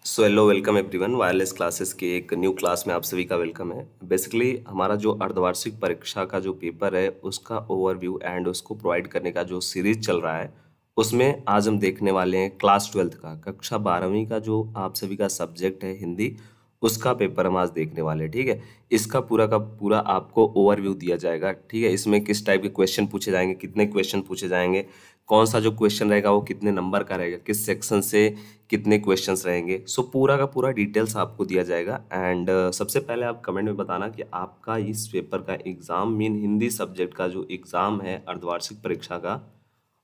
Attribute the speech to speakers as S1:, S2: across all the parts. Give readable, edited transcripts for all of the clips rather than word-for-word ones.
S1: So hello welcome everyone. Wireless classes के एक new class में आप सभी का वेलकम है। बेसिकली हमारा जो अर्धवार्षिक परीक्षा का जो पेपर है उसका ओवरव्यू एंड उसको प्रोवाइड करने का जो सीरीज चल रहा है उसमें आज हम देखने वाले हैं क्लास 12th का कक्षा 12वीं का जो आप सभी का सब्जेक्ट है हिंदी, उसका पेपर हम आज देखने वाले हैं। ठीक है, इसका पूरा का पूरा आपको ओवरव्यू दिया जाएगा। ठीक है, इसमें किस टाइप के क्वेश्चन पूछे जाएंगे, कितने क्वेश्चन पूछे जाएंगे, कौन सा जो क्वेश्चन रहेगा वो कितने नंबर का रहेगा, किस सेक्शन से कितने क्वेश्चंस रहेंगे। सो पूरा का पूरा डिटेल्स आपको दिया जाएगा। एंड सबसे पहले आप कमेंट में बताना कि आपका इस पेपर का एग्ज़ाम मीन हिंदी सब्जेक्ट का जो एग्ज़ाम है अर्धवार्षिक परीक्षा का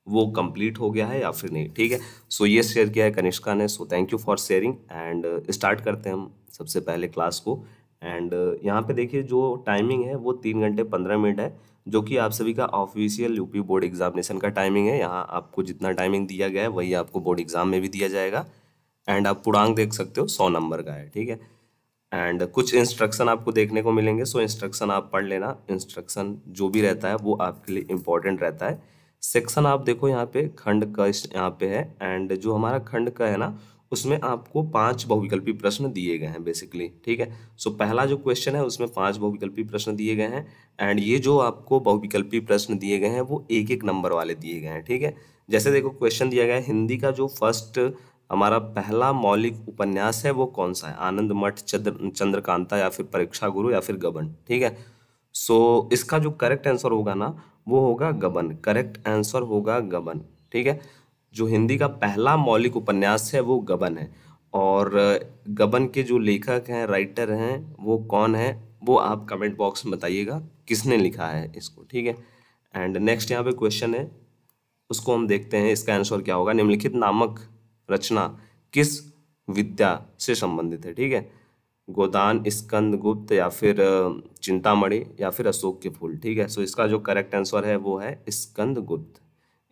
S1: वो कंप्लीट हो गया है या फिर नहीं। ठीक है, सो ये शेयर किया है कनिष्का ने, so thank you for sharing. And start करते हैं हम सबसे पहले क्लास को। एंड यहाँ पे देखिए जो टाइमिंग है वो 3 घंटे 15 मिनट है, जो कि आप सभी का ऑफिशियल यूपी बोर्ड एग्जामिनेशन का टाइमिंग है। यहाँ आपको जितना टाइमिंग दिया गया है वही आपको बोर्ड एग्जाम में भी दिया जाएगा। एंड आप पूर्णांक देख सकते हो 100 नंबर का है। ठीक है, एंड कुछ इंस्ट्रक्शन आपको देखने को मिलेंगे, सो इंस्ट्रक्शन आप पढ़ लेना। इंस्ट्रक्शन जो भी रहता है वो आपके लिए इम्पोर्टेंट रहता है। सेक्शन आप देखो यहाँ पे खंड का यहाँ पे है। एंड जो हमारा खंड का है ना उसमें आपको 5 बहुविकल्पी प्रश्न दिए गए हैं बेसिकली। ठीक है, सो पहला जो क्वेश्चन है उसमें 5 बहुविकल्पी प्रश्न दिए गए हैं। एंड ये जो आपको बहुविकल्पी प्रश्न दिए गए हैं वो एक एक नंबर वाले दिए गए हैं। ठीक है, जैसे देखो क्वेश्चन दिया गया है हिंदी का जो फर्स्ट हमारा पहला मौलिक उपन्यास है वो कौन सा है, आनंद मठ, चंद्रकांता या फिर परीक्षा गुरु या फिर गबन। ठीक है, सो इसका जो करेक्ट आंसर होगा ना वो होगा गबन। करेक्ट आंसर होगा गबन। ठीक है, जो हिंदी का पहला मौलिक उपन्यास है वो गबन है। और गबन के जो लेखक हैं, राइटर हैं, वो कौन है वो आप कमेंट बॉक्स में बताइएगा किसने लिखा है इसको। ठीक है, एंड नेक्स्ट यहाँ पे क्वेश्चन है उसको हम देखते हैं, इसका आंसर क्या होगा। निम्नलिखित नामक रचना किस विद्या से संबंधित है। ठीक है, गोदान, स्कंद गुप्त या फिर चिंतामणि या फिर अशोक के फूल। ठीक है, सो इसका जो करेक्ट आंसर है वो है स्कंद गुप्त,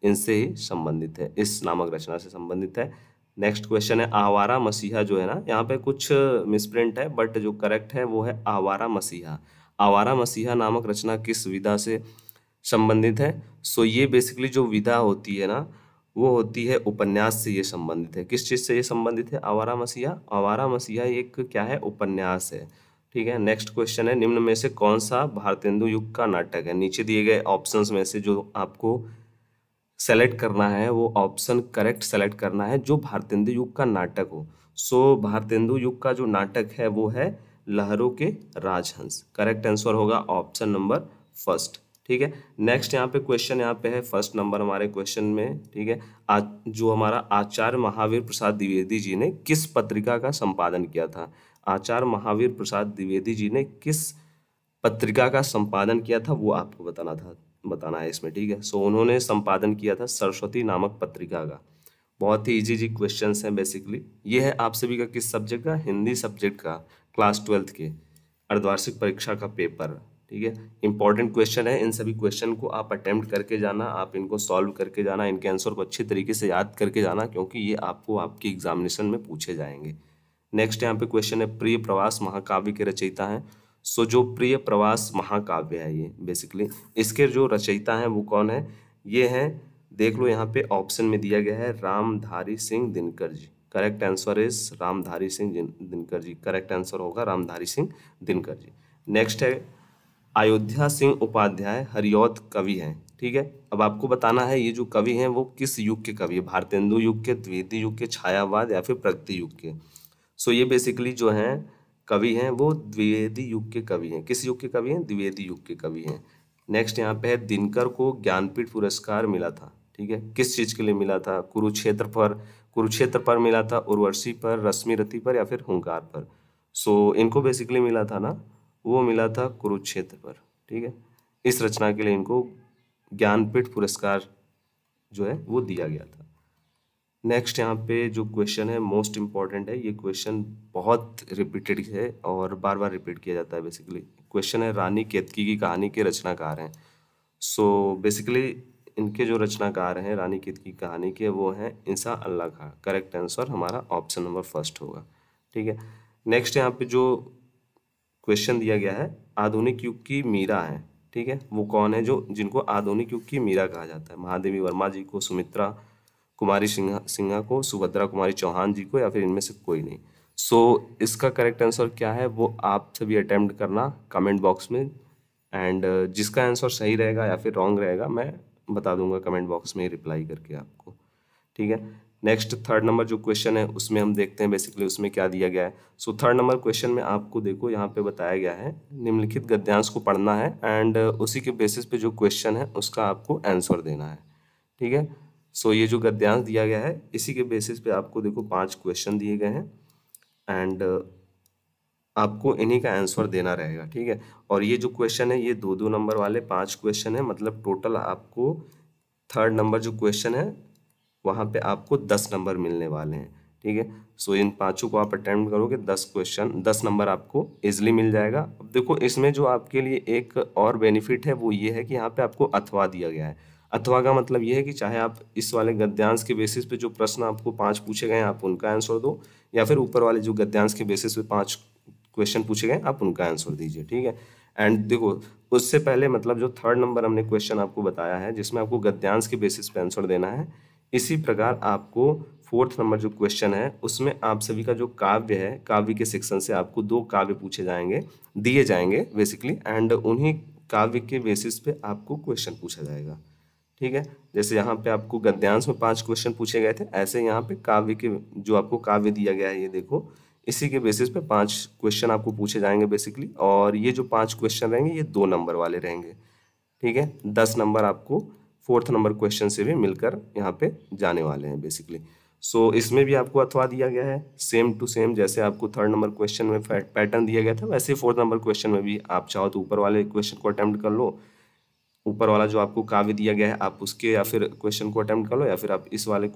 S1: इनसे ही संबंधित है, इस नामक रचना से संबंधित है। नेक्स्ट क्वेश्चन है आवारा मसीहा जो है ना, यहाँ पे कुछ मिसप्रिंट है बट जो करेक्ट है वो है आवारा मसीहा। आवारा मसीहा नामक रचना किस विधा से संबंधित है। सो ये बेसिकली जो विधा होती है ना वो होती है उपन्यास से, ये संबंधित है। किस चीज़ से ये संबंधित है आवारा मसीहा। आवारा मसीहा एक क्या है, उपन्यास है। ठीक है, नेक्स्ट क्वेश्चन है निम्न में से कौन सा भारतेंदु युग का नाटक है। नीचे दिए गए ऑप्शंस में से जो आपको सेलेक्ट करना है वो ऑप्शन करेक्ट सेलेक्ट करना है जो भारतेंदु युग का नाटक हो। सो भारतेंदु युग का जो नाटक है वो है लहरों के राजहंस। करेक्ट आंसर होगा ऑप्शन नंबर फर्स्ट। ठीक है, नेक्स्ट यहाँ पे क्वेश्चन यहाँ पे है फर्स्ट नंबर हमारे क्वेश्चन में। ठीक है, आज जो हमारा आचार्य महावीर प्रसाद द्विवेदी जी ने किस पत्रिका का संपादन किया था। आचार्य महावीर प्रसाद द्विवेदी जी ने किस पत्रिका का संपादन किया था वो आपको बताना है इसमें। ठीक है, सो उन्होंने संपादन किया था सरस्वती नामक पत्रिका का। बहुत ही इजी क्वेश्चंस हैं बेसिकली। ये है आप सभी का किस सब्जेक्ट का, हिंदी सब्जेक्ट का, क्लास 12th के अर्धवार्षिक परीक्षा का पेपर। ठीक है, इंपॉर्टेंट क्वेश्चन है, इन सभी क्वेश्चन को आप अटेम्प्ट करके जाना, आप इनको सॉल्व करके जाना, इनके आंसर को अच्छी तरीके से याद करके जाना क्योंकि ये आपको आपकी एग्जामिनेशन में पूछे जाएंगे। नेक्स्ट यहाँ पे क्वेश्चन है प्रिय प्रवास महाकाव्य के रचयिता हैं। सो जो प्रिय प्रवास महाकाव्य है ये बेसिकली इसके जो रचयिता हैं वो कौन है, ये हैं, देख लो यहाँ पे ऑप्शन में दिया गया है Ramdhari Singh Dinkar ji. Correct answer is Ramdhari Singh Dinkar ji. Correct answer होगा रामधारी सिंह दिनकर जी। नेक्स्ट है अयोध्या सिंह उपाध्याय हरिऔध कवि हैं। ठीक है, अब आपको बताना है ये जो कवि हैं वो किस युग के कवि है, भारतेंदु युग के, द्विवेदी युग के, छायावाद या फिर प्रगति युग के। सो ये बेसिकली जो हैं कवि हैं वो द्विवेदी युग के कवि हैं। किस युग के कवि हैं, द्विवेदी युग के कवि हैं। नेक्स्ट यहाँ पे है दिनकर को ज्ञानपीठ पुरस्कार मिला था। ठीक है, किस चीज के लिए मिला था, कुरुक्षेत्र पर मिला था, उर्वशी पर, रश्मिरथी पर या फिर हुंकार पर। सो इनको बेसिकली मिला था ना वो मिला था कुरुक्षेत्र पर। ठीक है, इस रचना के लिए इनको ज्ञानपीठ पुरस्कार जो है वो दिया गया था। नेक्स्ट यहाँ पे जो क्वेश्चन है मोस्ट इम्पॉर्टेंट है, ये क्वेश्चन बहुत रिपीटेड है और बार बार रिपीट किया जाता है बेसिकली। क्वेश्चन है रानी केतकी की कहानी के रचनाकार हैं। सो बेसिकली इनके जो रचनाकार हैं रानी केतकी की कहानी के वो हैं इंसा अल्लाह खां। करेक्ट आंसर हमारा ऑप्शन नंबर फर्स्ट होगा। ठीक है, नेक्स्ट यहाँ पे जो क्वेश्चन दिया गया है आधुनिक युग की मीरा है। ठीक है, वो कौन है जो जिनको आधुनिक युग की मीरा कहा जाता है, महादेवी वर्मा जी को, सुमित्रा कुमारी सिन्हा को, सुभद्रा कुमारी चौहान जी को, या फिर इनमें से कोई नहीं। सो इसका करेक्ट आंसर क्या है वो आप सभी अटेम्प्ट करना कमेंट बॉक्स में, एंड जिसका आंसर सही रहेगा या फिर रॉन्ग रहेगा मैं बता दूंगा कमेंट बॉक्स में रिप्लाई करके आपको, ठीक है। नेक्स्ट थर्ड नंबर जो क्वेश्चन है उसमें हम देखते हैं बेसिकली उसमें क्या दिया गया है। सो थर्ड नंबर क्वेश्चन में आपको देखो यहाँ पे बताया गया है निम्नलिखित गद्यांश को पढ़ना है एंड उसी के बेसिस पे जो क्वेश्चन है उसका आपको आंसर देना है, ठीक है। सो ये जो गद्यांश दिया गया है इसी के बेसिस पे आपको देखो 5 क्वेश्चन दिए गए हैं एंड आपको इन्हीं का आंसर देना रहेगा, ठीक है। और ये जो क्वेश्चन है ये 2-2 नंबर वाले 5 क्वेश्चन है, मतलब टोटल आपको थर्ड नंबर जो क्वेश्चन है वहाँ पे आपको 10 नंबर मिलने वाले हैं, ठीक है। सो इन पांचों को आप अटेम्प्ट करोगे 10 क्वेश्चन 10 नंबर आपको इजिली मिल जाएगा। अब देखो इसमें जो आपके लिए एक और बेनिफिट है वो ये है कि यहाँ पे आपको अथवा दिया गया है। अथवा का मतलब ये है कि चाहे आप इस वाले गद्यांश के बेसिस पे जो प्रश्न आपको 5 पूछे गए हैं आप उनका आंसर दो, या फिर ऊपर वाले जो गद्यांश के बेसिस पे 5 क्वेश्चन पूछे गए आप उनका आंसर दीजिए, ठीक है। एंड देखो उससे पहले मतलब जो थर्ड नंबर हमने क्वेश्चन आपको बताया है जिसमें आपको गद्यांश के बेसिस पे आंसर देना है, इसी प्रकार आपको फोर्थ नंबर जो क्वेश्चन है उसमें आप सभी का जो काव्य है काव्य के सेक्शन से आपको 2 काव्य पूछे जाएंगे दिए जाएंगे बेसिकली, एंड उन्हीं काव्य के बेसिस पे आपको क्वेश्चन पूछा जाएगा, ठीक है। जैसे यहाँ पे आपको गद्यांश में 5 क्वेश्चन पूछे गए थे, ऐसे यहाँ पे काव्य के जो आपको काव्य दिया गया है ये देखो इसी के बेसिस पे 5 क्वेश्चन आपको पूछे जाएंगे बेसिकली, और ये जो 5 क्वेश्चन रहेंगे ये 2 नंबर वाले रहेंगे, ठीक है। 10 नंबर आपको फोर्थ नंबर क्वेश्चन से भी मिलकर यहाँ पे जाने वाले हैं बेसिकली। सो इसमें भी आपको अथवा दिया गया है सेम टू सेम, जैसे आपको थर्ड नंबर क्वेश्चन में पैटर्न दिया गया था वैसे फोर्थ नंबर क्वेश्चन में भी आप चाहो तो ऊपर वाले क्वेश्चन को अटेम्प्ट कर लो, ऊपर वाला जो आपको काव्य दिया गया है आप उसके या फिर क्वेश्चन को अटेम्प्ट कर लो, या फिर आप इस वाले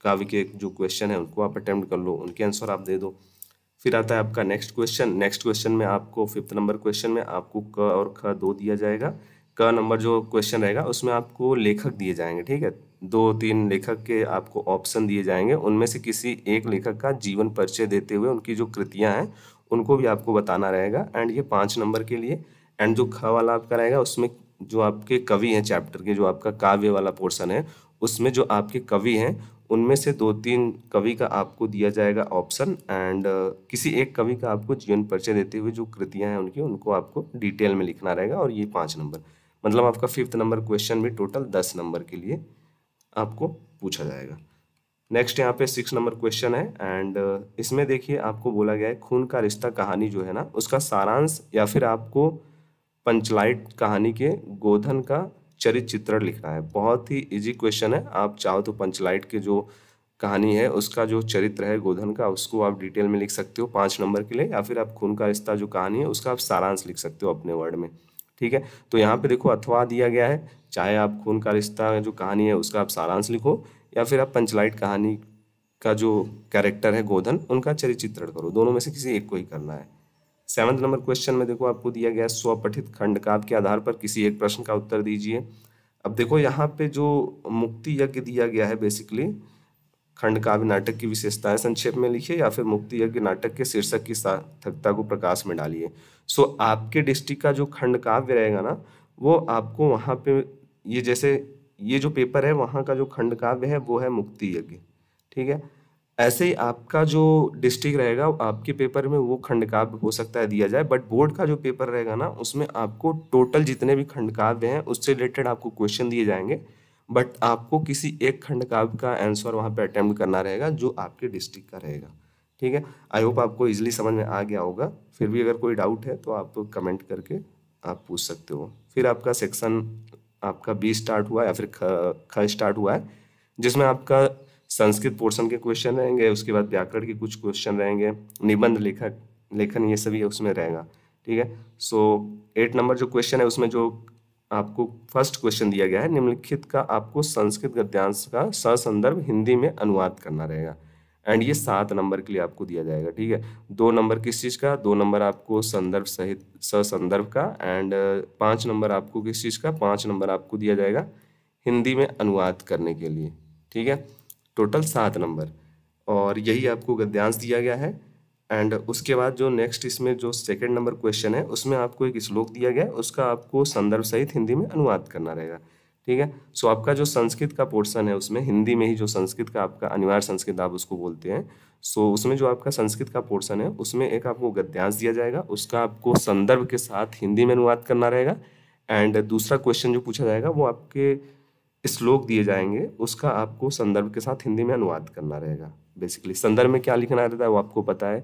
S1: काव्य के जो क्वेश्चन है उनको आप अटेम्प्ट कर लो, उनके आंसर आप दे दो। फिर आता है आपका नेक्स्ट क्वेश्चन। नेक्स्ट क्वेश्चन में आपको फिफ्थ नंबर क्वेश्चन में आपको क और ख 2 दिया जाएगा। क नंबर जो क्वेश्चन रहेगा उसमें आपको लेखक दिए जाएंगे, ठीक है। 2-3 लेखक के आपको ऑप्शन दिए जाएंगे, उनमें से किसी एक लेखक का जीवन परिचय देते हुए उनकी जो कृतियां हैं उनको भी आपको बताना रहेगा, एंड ये 5 नंबर के लिए। एंड जो ख वाला आपका रहेगा उसमें जो आपके कवि हैं चैप्टर के, जो आपका काव्य वाला पोर्शन है उसमें जो आपके कवि हैं उनमें से 2-3 कवि का आपको दिया जाएगा ऑप्शन, एंड किसी एक कवि का आपको जीवन परिचय देते हुए जो कृतियां हैं उनकी उनको आपको डिटेल में लिखना रहेगा, और ये 5 नंबर, मतलब आपका फिफ्थ नंबर क्वेश्चन भी टोटल 10 नंबर के लिए आपको पूछा जाएगा। नेक्स्ट यहाँ पे 6 नंबर क्वेश्चन है, एंड इसमें देखिए आपको बोला गया है खून का रिश्ता कहानी जो है ना उसका सारांश, या फिर आपको पंचलाइट कहानी के गोधन का चरित्र चित्रण लिखना है। बहुत ही इजी क्वेश्चन है, आप चाहो तो पंचलाइट के जो कहानी है उसका जो चरित्र है गोधन का उसको आप डिटेल में लिख सकते हो 5 नंबर के लिए, या फिर आप खून का रिश्ता जो कहानी है उसका आप सारांश लिख सकते हो अपने वर्ड में, ठीक है। तो यहाँ पे देखो अथवा दिया गया है, चाहे आप खून का रिश्ता जो कहानी है उसका आप सारांश लिखो, या फिर आप पंचलाइट कहानी का जो कैरेक्टर है गोधन उनका चरित्र चित्रण करो, दोनों में से किसी एक को ही करना है। 7 नंबर क्वेश्चन में देखो आपको दिया गया स्वपठित खंडकाव्य के आधार पर किसी एक प्रश्न का उत्तर दीजिए। अब देखो यहाँ पे जो मुक्ति यज्ञ दिया गया है बेसिकली खंडकाव्य नाटक की विशेषताएं संक्षेप में लिखिए, या फिर मुक्ति यज्ञ नाटक के शीर्षक की सार्थकता को प्रकाश में डालिए। सो आपके डिस्ट्रिक्ट का जो खंडकाव्य रहेगा ना वो आपको वहाँ पे ये जैसे ये जो पेपर है वहाँ का जो खंडकाव्य है वो है मुक्ति यज्ञ, ठीक है। ऐसे ही आपका जो डिस्ट्रिक्ट रहेगा आपके पेपर में वो खंडकाव्य हो सकता है दिया जाए, बट बोर्ड का जो पेपर रहेगा ना उसमें आपको टोटल जितने भी खंडकाव्य हैं उससे रिलेटेड आपको क्वेश्चन दिए जाएंगे, बट आपको किसी एक खंडकाव्य का आंसर वहाँ पे अटेम्प्ट करना रहेगा जो आपके डिस्ट्रिक्ट का रहेगा, ठीक है। आई होप आपको इजिली समझ में आ गया होगा, फिर भी अगर कोई डाउट है तो आप कमेंट करके आप पूछ सकते हो। फिर आपका सेक्शन आपका बी स्टार्ट हुआ या फिर ख स्टार्ट हुआ है, जिसमें आपका संस्कृत पोर्शन के क्वेश्चन रहेंगे, उसके बाद व्याकरण के कुछ क्वेश्चन रहेंगे, निबंध लेखन ये सभी उसमें रहेगा, ठीक है। सो 8 नंबर जो क्वेश्चन है उसमें जो आपको फर्स्ट क्वेश्चन दिया गया है निम्नलिखित का आपको संस्कृत गद्यांश का ससंदर्भ हिंदी में अनुवाद करना रहेगा, एंड ये 7 नंबर के लिए आपको दिया जाएगा, ठीक है। 2 नंबर किस चीज़ का, 2 नंबर आपको संदर्भ सहित ससंदर्भ का, एंड 5 नंबर आपको किस चीज़ का, 5 नंबर आपको दिया जाएगा हिंदी में अनुवाद करने के लिए, ठीक है। टोटल 7 नंबर, और यही आपको गद्यांश दिया गया है। एंड उसके बाद जो नेक्स्ट इसमें जो सेकंड नंबर क्वेश्चन है उसमें आपको एक श्लोक दिया गया है, उसका आपको संदर्भ सहित हिंदी में अनुवाद करना रहेगा, ठीक है। सो आपका जो संस्कृत का पोर्शन है उसमें हिंदी में ही जो संस्कृत का आपका अनिवार्य संस्कृत आप उसको बोलते हैं, सो उसमें जो आपका संस्कृत का पोर्शन है उसमें एक आपको गद्यांश दिया जाएगा, उसका आपको संदर्भ के साथ हिंदी में अनुवाद करना रहेगा। एंड दूसरा क्वेश्चन जो पूछा जाएगा वो आपके श्लोक दिए जाएंगे, उसका आपको संदर्भ के साथ हिंदी में अनुवाद करना रहेगा। बेसिकली संदर्भ में क्या लिखना रहता है वो आपको पता है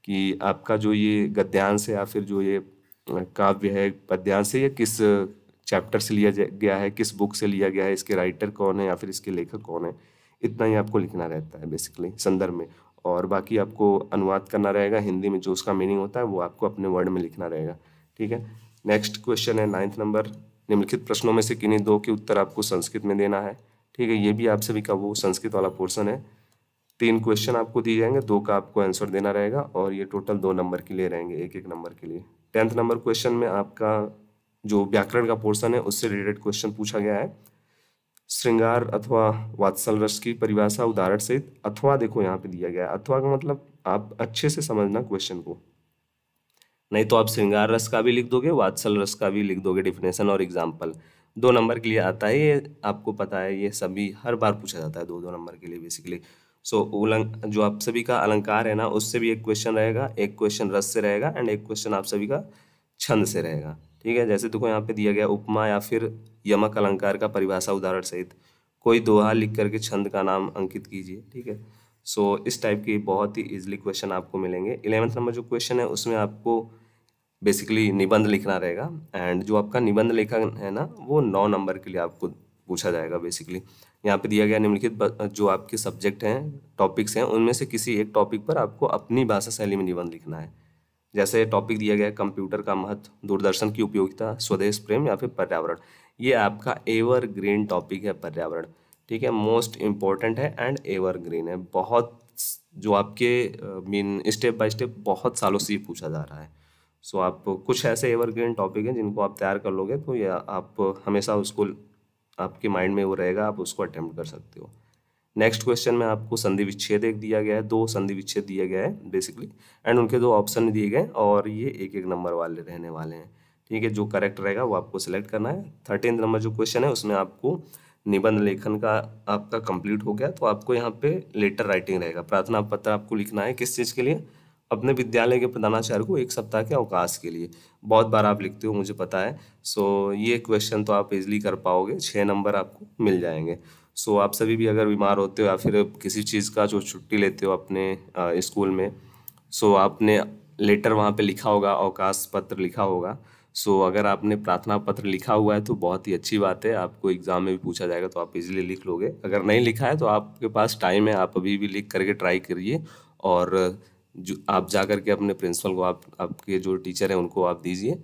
S1: कि आपका जो ये गद्यांश है या फिर जो ये काव्य है पद्यांश है, ये किस चैप्टर से लिया गया है, किस बुक से लिया गया है, इसके राइटर कौन है या फिर इसके लेखक कौन है, इतना ही आपको लिखना रहता है बेसिकली संदर्भ में। और बाकी आपको अनुवाद करना रहेगा हिंदी में, जो उसका मीनिंग होता है वो आपको अपने वर्ड में लिखना रहेगा। ठीक है। नेक्स्ट क्वेश्चन है 9th नंबर, निम्नलिखित प्रश्नों में से किन्हीं दो के उत्तर आपको संस्कृत में देना है। ठीक है, ये भी आप सभी का वो संस्कृत वाला पोर्शन है। 3 क्वेश्चन आपको दिए जाएंगे, 2 का आपको आंसर देना रहेगा और ये टोटल 2 नंबर के लिए रहेंगे, एक एक नंबर के लिए। 10th नंबर क्वेश्चन में आपका जो व्याकरण का पोर्शन है उससे रिलेटेड क्वेश्चन पूछा गया है। श्रृंगार अथवा वात्सल रस की परिभाषा उदाहरण सहित, अथवा देखो यहाँ पे दिया गया है, अथवा का मतलब आप अच्छे से समझना क्वेश्चन को, नहीं तो आप श्रृंगार रस का भी लिख दोगे, वात्सल रस का भी लिख दोगे डिफिनेशन और एग्जाम्पल। 2 नंबर के लिए आता है, ये आपको पता है, ये सभी हर बार पूछा जाता है 2-2 नंबर के लिए बेसिकली। सो उलंग जो आप सभी का अलंकार है ना उससे भी एक क्वेश्चन रहेगा, एक क्वेश्चन रस से रहेगा एंड एक क्वेश्चन आप सभी का छंद से रहेगा। ठीक है, जैसे देखो यहाँ पे दिया गया उपमा या फिर यमक अलंकार का परिभाषा उदाहरण सहित कोई दोहा लिख करके छंद का नाम अंकित कीजिए। ठीक है, सो इस टाइप के बहुत ही इजीली क्वेश्चन आपको मिलेंगे। 11th नंबर जो क्वेश्चन है उसमें आपको बेसिकली निबंध लिखना रहेगा एंड जो आपका निबंध लेखन है ना वो 9 नंबर के लिए आपको पूछा जाएगा बेसिकली। यहाँ पे दिया गया निम्नलिखित जो आपके सब्जेक्ट हैं, टॉपिक्स हैं, उनमें से किसी एक टॉपिक पर आपको अपनी भाषा शैली में निबंध लिखना है। जैसे टॉपिक दिया गया है कंप्यूटर का महत्व, दूरदर्शन की उपयोगिता, स्वदेश प्रेम या फिर पर्यावरण। ये आपका एवर ग्रीन टॉपिक है पर्यावरण। ठीक है, मोस्ट इम्पोर्टेंट है एंड एवर ग्रीन है, बहुत जो आपके मीन स्टेप बाय स्टेप बहुत सालों से ये पूछा जा रहा है। सो आप कुछ ऐसे एवरग्रीन टॉपिक हैं जिनको आप तैयार कर लोगे तो ये आप हमेशा उसको आपके माइंड में वो रहेगा, आप उसको अटेम्प्ट कर सकते हो। नेक्स्ट क्वेश्चन में आपको संधि विच्छेद एक दिया गया है, 2 संधि विच्छेद दिया गया है बेसिकली एंड उनके 2 ऑप्शन दिए गए और ये एक एक नंबर वाले रहने वाले हैं। ठीक है, जो करेक्ट रहेगा वो आपको सिलेक्ट करना है। 13th नंबर जो क्वेश्चन है उसमें आपको निबंध लेखन का आपका कंप्लीट हो गया तो आपको यहाँ पे लेटर राइटिंग रहेगा, प्रार्थना पत्र आपको लिखना है। किस चीज़ के लिए? अपने विद्यालय के प्रधानाचार्य को 1 सप्ताह के अवकाश के लिए। बहुत बार आप लिखते हो मुझे पता है, सो ये क्वेश्चन तो आप इजीली कर पाओगे, 6 नंबर आपको मिल जाएंगे। सो आप सभी भी अगर बीमार होते हो या फिर किसी चीज़ का जो छुट्टी लेते हो अपने स्कूल में, सो आपने लेटर वहाँ पे लिखा होगा, अवकाश पत्र लिखा होगा। सो अगर आपने प्रार्थना पत्र लिखा हुआ है तो बहुत ही अच्छी बात है, आपको एग्जाम में भी पूछा जाएगा तो आप इजीली लिख लोगे। अगर नहीं लिखा है तो आपके पास टाइम है, आप अभी भी लिख करके ट्राई करिए और जो आप जा करके अपने प्रिंसिपल को आपके जो टीचर हैं उनको आप दीजिए।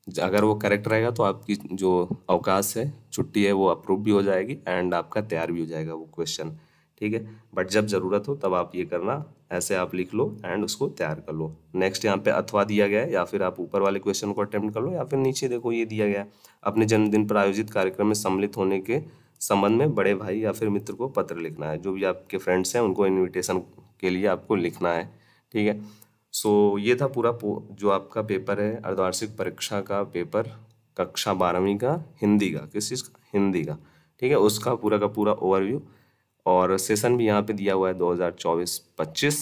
S1: अगर वो करेक्ट रहेगा तो आपकी जो अवकाश है, छुट्टी है, वो अप्रूव भी हो जाएगी एंड आपका तैयार भी हो जाएगा वो क्वेश्चन। ठीक है, बट जब ज़रूरत हो तब आप ये करना, ऐसे आप लिख लो एंड उसको तैयार कर लो। नेक्स्ट यहाँ पे अथवा दिया गया है, या फिर आप ऊपर वाले क्वेश्चन को अटेम्प्ट कर लो या फिर नीचे देखो ये दिया गया है, अपने जन्मदिन पर आयोजित कार्यक्रम में सम्मिलित होने के संबंध में बड़े भाई या फिर मित्र को पत्र लिखना है। जो भी आपके फ्रेंड्स हैं उनको इन्विटेशन के लिए आपको लिखना है। ठीक है, सो ये था पूरा जो आपका पेपर है, अर्धवार्षिक परीक्षा का पेपर, कक्षा 12वीं का हिंदी का, किस चीज़ का? हिंदी का। ठीक है, उसका पूरा का पूरा ओवरव्यू और सेशन भी यहाँ पे दिया हुआ है 2024-25।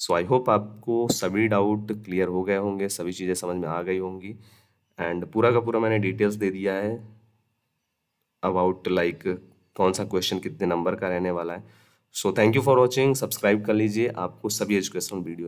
S1: सो आई होप आपको सभी डाउट क्लियर हो गए होंगे, सभी चीज़ें समझ में आ गई होंगी एंड पूरा का पूरा मैंने डिटेल्स दे दिया है अबाउट लाइक कौन सा क्वेश्चन कितने नंबर का रहने वाला है। So thank you for watching, subscribe कर लीजिए, आपको सभी एजुकेशनल वीडियो